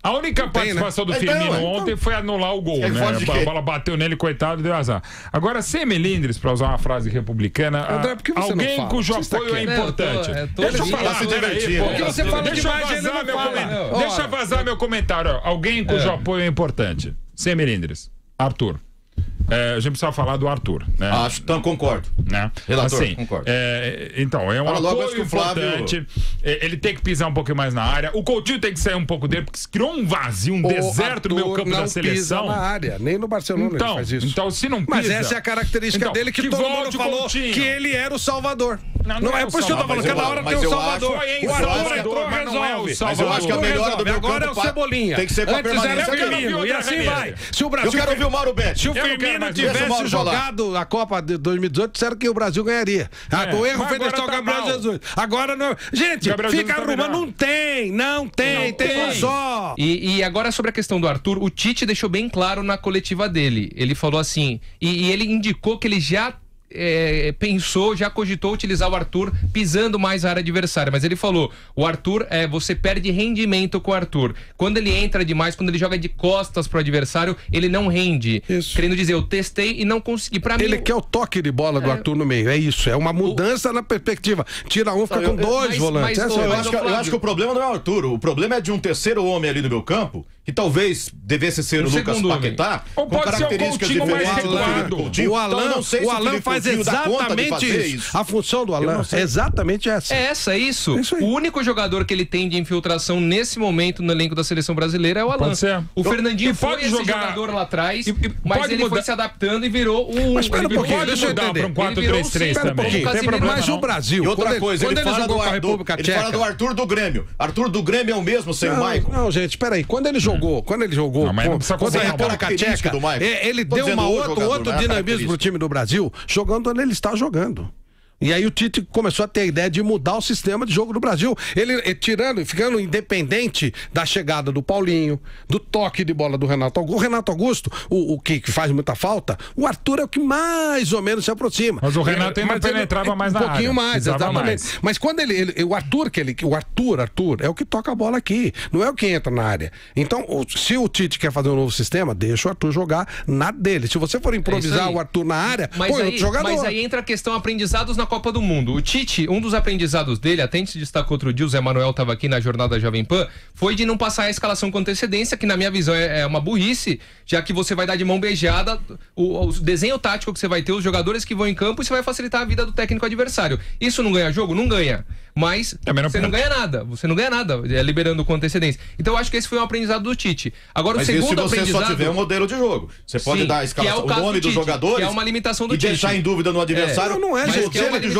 A única participação do Firmino ontem foi anular o gol, né? A bola bateu nele, coitado, deu azar. Agora, sem melindres, para usar uma frase republicana, André, alguém cujo apoio é importante. Deixa eu falar, peraí. Porque você fala demais, ele não fala. Deixa vazar meu comentário. Alguém cujo apoio é importante. Sem melindres. Arthur. A gente precisa falar do Arthur, né? Acho, então concordo. Né? Relator, assim, concordo. Então, é um apoio importante. Ele tem que pisar um pouquinho mais na área. O Coutinho tem que sair um pouco dele, porque se criou um vazio, um deserto no meio campo da seleção. Não pisa na área, nem no Barcelona ele faz isso. Então, se não pisa... Mas essa é a característica dele que todo mundo falou que ele era o Salvador. Não é por isso que eu tô falando, cada hora tem um Salvador. O Arthur entrou, resolve. Mas eu acho que a melhora do meu campo... Agora é o Cebolinha. Tem que ser pra permanência. Antes era o Firmino, e assim vai. Eu quero ouvir o Mauro Betti. Se o Firmino tivesse jogado a Copa de 2018, disseram que o Brasil ganharia. O erro foi deixar o Gabriel Jesus. Agora não. Gente, fica arrumando. Não tem um só. E agora sobre a questão do Arthur, o Tite deixou bem claro na coletiva dele. Ele falou assim, e ele indicou que ele já já cogitou utilizar o Arthur pisando mais a área adversária, mas ele falou, o Arthur, você perde rendimento com o Arthur. Quando ele entra demais, quando ele joga de costas pro adversário, ele não rende. Isso. Querendo dizer, eu testei e não consegui. Pra mim, ele quer o toque de bola do Arthur no meio, é isso, é uma mudança na perspectiva. Tira um, fica com dois volantes. Eu acho que o problema não é o Arthur, o problema é de um terceiro homem ali no meu campo, que talvez devesse ser o Lucas Paquetá, com características diferentes do Coutinho. O Alan faz exatamente isso. A função do Alan é exatamente essa. É isso. O único jogador que ele tem de infiltração nesse momento no elenco da seleção brasileira é o Alan. O Fernandinho foi esse jogador lá atrás, mas ele foi se adaptando e virou um... Mas espera um pouquinho, deixa eu entender. Para um 4-3-3 também. Mas o Brasil... E outra coisa, ele fala do Arthur do Grêmio. Arthur do Grêmio é o mesmo sem o Maicon? Não, gente, espera aí. Quando ele jogou contra a República Tcheca, ele deu outro dinamismo pro time do Brasil, jogando onde ele está jogando. E aí o Tite começou a ter a ideia de mudar o sistema de jogo do Brasil. Ele ficando independente da chegada do Paulinho, do toque de bola do Renato Augusto. O Renato Augusto, o que faz muita falta, o Arthur é o que mais ou menos se aproxima. Mas o Renato ainda penetrava mais na área. Um pouquinho mais, exatamente. Mas quando o Arthur é o que toca a bola aqui, não é o que entra na área. Então, se o Tite quer fazer um novo sistema, deixa o Arthur jogar na dele. Se você for improvisar o Arthur na área, põe outro jogador. Mas aí entra a questão aprendizados na Copa do Mundo. O Tite, um dos aprendizados dele, até se destacou outro dia, o Zé Manuel estava aqui na jornada Jovem Pan, foi de não passar a escalação com antecedência, que na minha visão é uma burrice, já que você vai dar de mão beijada o desenho tático que você vai ter, os jogadores que vão em campo, e você vai facilitar a vida do técnico adversário. Isso não ganha jogo? Não ganha. Mas você não ganha nada, liberando com antecedência. Então eu acho que esse foi um aprendizado do Tite. Agora o segundo aprendizado... Mas se você só tiver um modelo de jogo. Você pode dar a escalação, o nome dos jogadores, que é uma limitação do e Tite. deixar em dúvida no adversário. Não é, gente.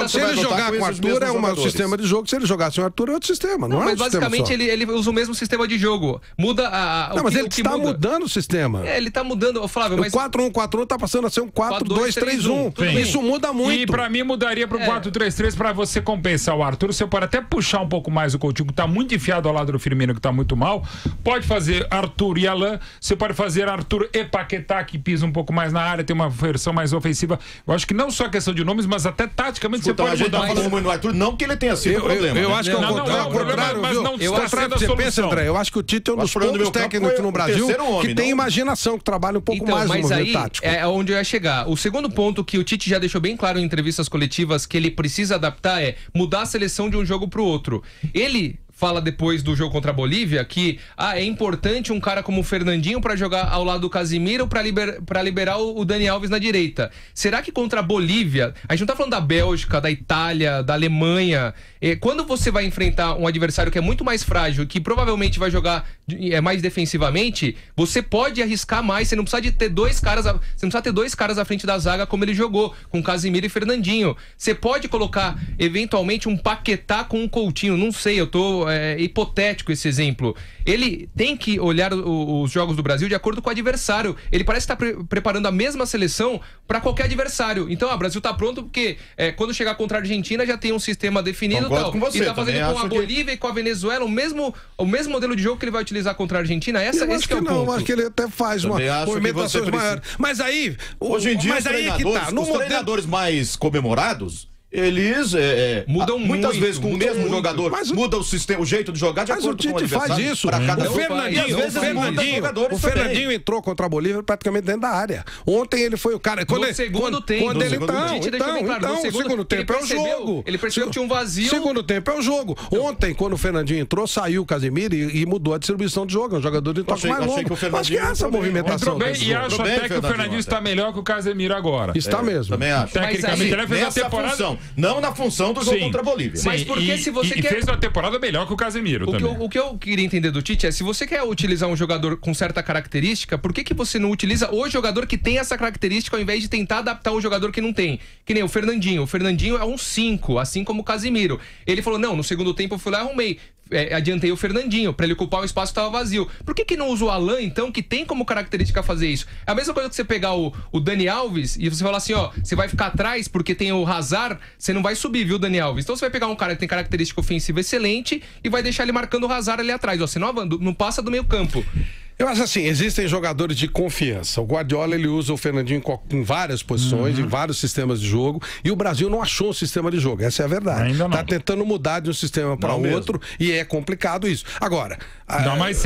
Se ele jogar com o Arthur é um sistema de jogo, se ele jogar sem o Arthur é outro sistema. Não, mas basicamente ele usa o mesmo sistema de jogo. Muda Não, mas ele está mudando o sistema. Ele está mudando, Flávio, mas... O 4-1-4-1 está passando a ser um 4-2-3-1. Isso muda muito. E pra mim mudaria pro 4-3-3 pra você compensar o Arthur. Você pode até puxar um pouco mais o Coutinho, que tá muito enfiado ao lado do Firmino, que tá muito mal. Pode fazer Arthur e Alan. Você pode fazer Arthur e Paquetá, que pisa um pouco mais na área, tem uma versão mais ofensiva. Eu acho que não só questão de nomes, mas até taticamente você pode mudar. Tá falando muito no Arthur, não que ele tenha sido problema. Eu acho que é o contrário, mas não está sendo a você solução. Pensa, André, eu acho que o Tite é um dos poucos técnicos no Brasil que tem imaginação, que trabalha um pouco mais no movimento tático. É onde eu ia chegar. O segundo ponto que o Tite já deixou bem claro em entrevistas coletivas que ele precisa adaptar é mudar a seleção de um jogo pro outro. Ele fala depois do jogo contra a Bolívia que é importante um cara como o Fernandinho para jogar ao lado do Casimiro para liberar o Dani Alves na direita. Será que contra a Bolívia, a gente não tá falando da Bélgica, da Itália, da Alemanha, quando você vai enfrentar um adversário que é muito mais frágil, que provavelmente vai jogar mais defensivamente, você pode arriscar mais, você não precisa de ter dois caras, você não precisa ter dois caras à frente da zaga como ele jogou, com Casimiro e Fernandinho. Você pode colocar eventualmente um Paquetá com um Coutinho, não sei, eu tô hipotético esse exemplo. Ele tem que olhar os jogos do Brasil de acordo com o adversário. Ele parece estar preparando a mesma seleção para qualquer adversário. Então, o Brasil tá pronto porque quando chegar contra a Argentina já tem um sistema definido tal. Com você, e tá fazendo com a Bolívia e com a Venezuela o mesmo modelo de jogo que ele vai utilizar contra a Argentina. Esse é o ponto. Eu acho que ele até faz uma movimentações maiores. Mas aí, hoje em dia, os treinadores mais comemorados, eles mudam muitas vezes com o mesmo jogador, muda o sistema, o jeito de jogar de acordo com o adversário. Mas o Tite faz isso. O Fernandinho entrou contra a Bolívia praticamente dentro da área. Ontem ele foi o cara... No segundo tempo. O segundo tempo é o jogo. Ele percebeu que tinha um vazio. Segundo tempo é o jogo. Ontem, quando o Fernandinho entrou, saiu o Casemiro e mudou a distribuição de jogo. É um jogador de toque mais longo. Acho que é essa movimentação. E acho até que o Fernandinho está melhor que o Casemiro agora. Está mesmo. Também acho. Tecnicamente, ele fez a temporada... Não na função do jogo contra a Bolívia. Sim, mas porque se você quer... fez uma temporada melhor que o Casemiro também. O que eu queria entender do Tite é, se você quer utilizar um jogador com certa característica, por que você não utiliza o jogador que tem essa característica ao invés de tentar adaptar um jogador que não tem? Que nem o Fernandinho. O Fernandinho é um 5, assim como o Casemiro. Ele falou, não, no segundo tempo eu fui lá e arrumei. Adiantei o Fernandinho pra ele ocupar um espaço que estava vazio. Por que não usa o Alan, então, que tem como característica fazer isso? É a mesma coisa que você pegar o Dani Alves e você falar assim, ó, você vai ficar atrás porque tem o Hazard, você não vai subir, viu, Dani Alves? Então você vai pegar um cara que tem característica ofensiva excelente e vai deixar ele marcando o Hazard ali atrás, ó, você não passa do meio campo. Eu acho assim, existem jogadores de confiança. O Guardiola, ele usa o Fernandinho em várias posições, em vários sistemas de jogo, e o Brasil não achou um sistema de jogo, essa é a verdade. Ainda não. Tá tentando mudar de um sistema para outro, e é complicado isso. Agora, dá mais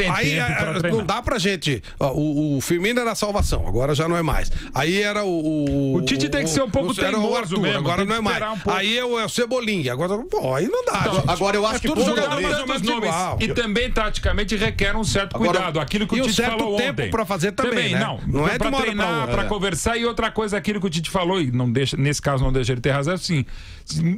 não dá pra gente, o Firmino era a salvação, agora já não é mais. Aí era o Tite tem que ser um pouco teimoso Arthur, mesmo, agora não é mais. Aí é o Cebolinha, agora, aí não dá. Então, agora eu acho que tudo jogador mais nomes, e também taticamente requer um certo cuidado. Aquilo que o Tite falou ontem. Para fazer também, né? Não é para treinar, para conversar. E outra coisa, aquilo que o Tite falou, e não deixa, nesse caso não deixa ele ter razão, assim,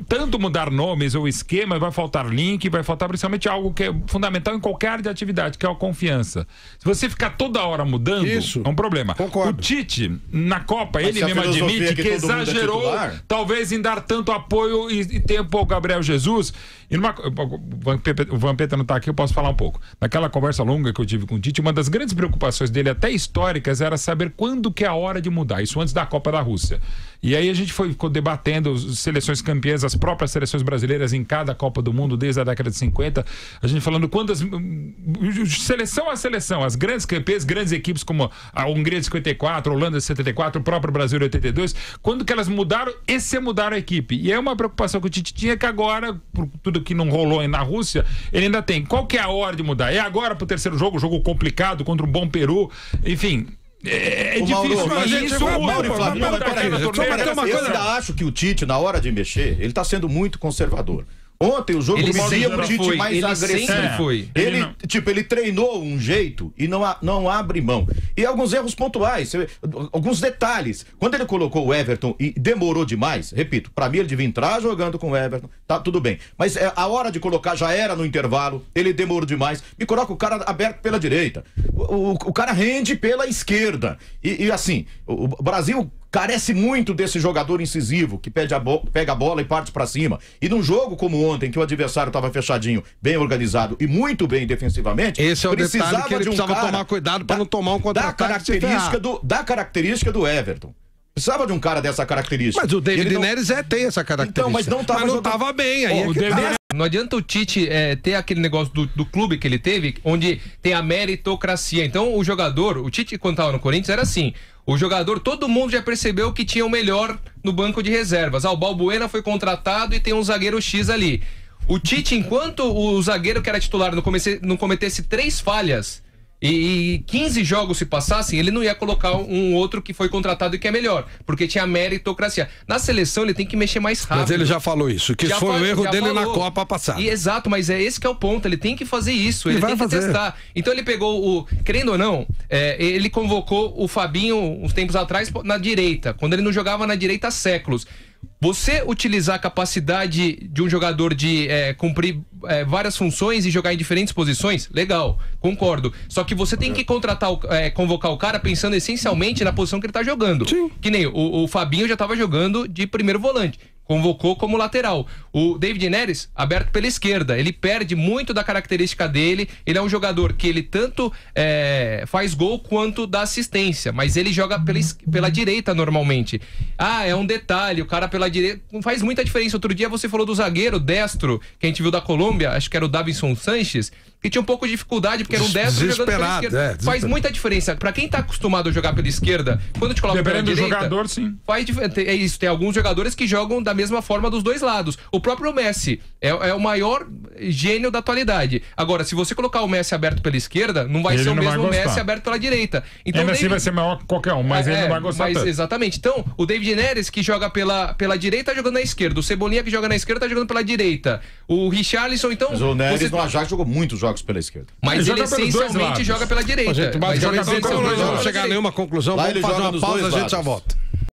tanto mudar nomes ou esquema, vai faltar link, vai faltar principalmente algo que é fundamental em qualquer área de atividade, que é a confiança. Se você ficar toda hora mudando, é um problema. Concordo. O Tite, na Copa, ele mesmo admite que exagerou, talvez em dar tanto apoio e tempo ao Gabriel Jesus. E o Vampeta não está aqui, eu posso falar um pouco. Naquela conversa longa que eu tive com o Tite, uma das grandes preocupações dele, até históricas, era saber quando que é a hora de mudar. Isso antes da Copa da Rússia. E aí a gente ficou debatendo seleções campeãs, as próprias seleções brasileiras em cada Copa do Mundo desde a década de 50. A gente falando quantas... Seleção a seleção, as grandes campeãs, grandes equipes como a Hungria de 54, a Holanda de 74, o próprio Brasil de 82, quando que elas mudaram mudaram a equipe. E é uma preocupação que o Tite tinha, que agora, por tudo que não rolou na Rússia, ele ainda tem. Qual que é a hora de mudar? É agora pro terceiro jogo complicado contra um bom Peru, enfim... É difícil, mas isso eu ainda acho que o Tite, na hora de mexer, ele tá sendo muito conservador. Ontem o jogo dizia o Tite mais agressivo. Ele treinou um jeito e não abre mão. E alguns erros pontuais, alguns detalhes. Quando ele colocou o Everton e demorou demais, repito, pra mim ele devia entrar jogando com o Everton, tá tudo bem. Mas a hora de colocar já era no intervalo, ele demorou demais. Me coloca o cara aberto pela direita. O cara rende pela esquerda. E assim, o Brasil carece muito desse jogador incisivo que pega a bola e parte pra cima. E num jogo como ontem, que o adversário tava fechadinho, bem organizado e muito bem defensivamente, esse é o detalhe que ele precisava tomar cuidado para não tomar um contra-ataque. Da característica do Everton. Precisava de um cara dessa característica. Mas o David Neres tem essa característica. Então, mas não tava bem. Aí Não adianta o Tite ter aquele negócio do clube que ele teve, onde tem a meritocracia. Então, o jogador, o Tite, quando estava no Corinthians, era assim. O jogador, todo mundo já percebeu que tinha o melhor no banco de reservas. O Balbuena foi contratado e tem um zagueiro X ali. O Tite, enquanto o zagueiro que era titular não cometesse 3 falhas e 15 jogos se passassem, ele não ia colocar um outro que foi contratado e que é melhor, porque tinha meritocracia. Na seleção ele tem que mexer mais rápido. Mas ele já falou isso, que isso foi o erro dele na Copa passada. Exato, mas é esse que é o ponto, ele tem que fazer isso, ele tem que testar. Então ele pegou querendo ou não, ele convocou o Fabinho uns tempos atrás na direita, quando ele não jogava na direita há séculos. Você utilizar a capacidade de um jogador de cumprir várias funções e jogar em diferentes posições, legal, concordo. Só que você tem que convocar o cara pensando essencialmente na posição que ele tá jogando. Sim. Que nem o Fabinho já tava jogando de primeiro volante. Convocou como lateral. O David Neres, aberto pela esquerda. Ele perde muito da característica dele. Ele é um jogador que ele tanto faz gol quanto dá assistência. Mas ele joga pela direita normalmente. É um detalhe. O cara pela direita não faz muita diferença. Outro dia você falou do zagueiro destro, que a gente viu da Colômbia, acho que era o Davinson Sanches, que tinha um pouco de dificuldade, porque era um destro jogando pela esquerda. Faz muita diferença. Pra quem tá acostumado a jogar pela esquerda, quando te coloca pela direita... Dependendo do jogador, sim. Faz diferença. É isso, tem alguns jogadores que jogam da mesma forma dos dois lados. O próprio Messi é o maior gênio da atualidade. Agora, se você colocar o Messi aberto pela esquerda, não vai ser o mesmo Messi aberto pela direita. Então, Messi vai ser maior que qualquer um, mas ele não vai gostar tanto. Exatamente. Então, o David Neres, que joga pela direita, tá jogando na esquerda. O Cebolinha, que joga na esquerda, tá jogando pela direita. O Richarlison, então... Mas o Neres no Ajax jogou muitos jogos pela esquerda. Mas ele essencialmente joga pela direita. Não chegar a nenhuma conclusão, vamos fazer uma pausa e a gente já volta.